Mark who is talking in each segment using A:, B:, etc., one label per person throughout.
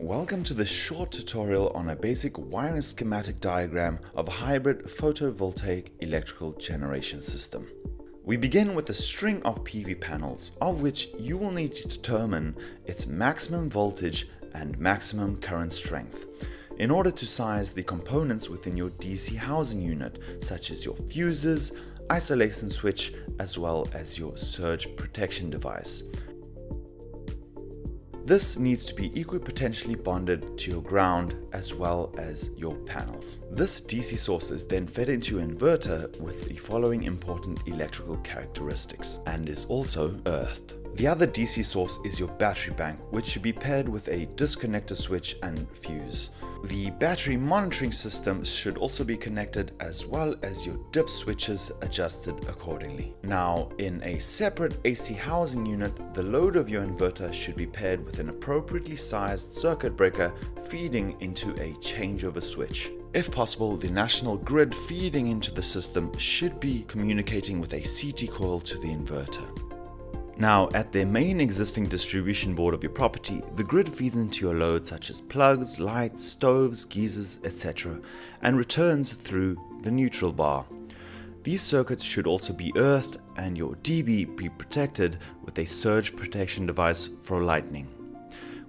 A: Welcome to this short tutorial on a basic wiring schematic diagram of a hybrid photovoltaic electrical generation system. We begin with a string of PV panels, of which you will need to determine its maximum voltage and maximum current strength in order to size the components within your DC housing unit, such as your fuses, isolation switch, as well as your surge protection device. This needs to be equipotentially bonded to your ground as well as your panels. This DC source is then fed into your inverter with the following important electrical characteristics and is also earthed. The other DC source is your battery bank, which should be paired with a disconnector switch and fuse. The battery monitoring system should also be connected, as well as your dip switches adjusted accordingly. Now, in a separate AC housing unit, the load of your inverter should be paired with an appropriately sized circuit breaker feeding into a changeover switch. If possible, the national grid feeding into the system should be communicating with a CT coil to the inverter. Now, at the main existing distribution board of your property, the grid feeds into your load such as plugs, lights, stoves, geysers, etc., and returns through the neutral bar. These circuits should also be earthed and your DB be protected with a surge protection device for lightning.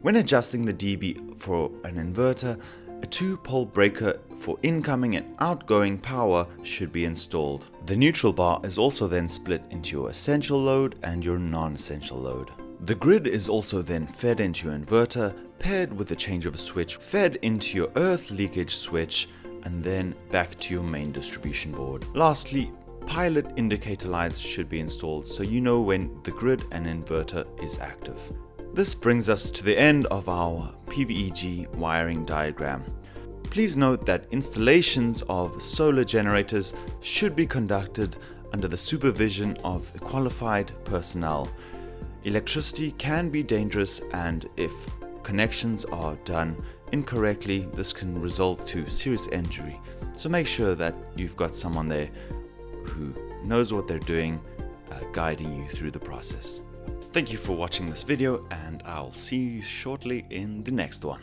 A: When adjusting the DB for an inverter, a 2-pole breaker for incoming and outgoing power should be installed. The neutral bar is also then split into your essential load and your non-essential load. The grid is also then fed into your inverter, paired with a changeover switch, fed into your earth leakage switch, and then back to your main distribution board. Lastly, pilot indicator lights should be installed so you know when the grid and inverter is active. This brings us to the end of our PVEG wiring diagram. Please note that installations of solar generators should be conducted under the supervision of qualified personnel. Electricity can be dangerous, and if connections are done incorrectly, this can result to serious injury. So make sure that you've got someone there who knows what they're doing, guiding you through the process. Thank you for watching this video, and I'll see you shortly in the next one.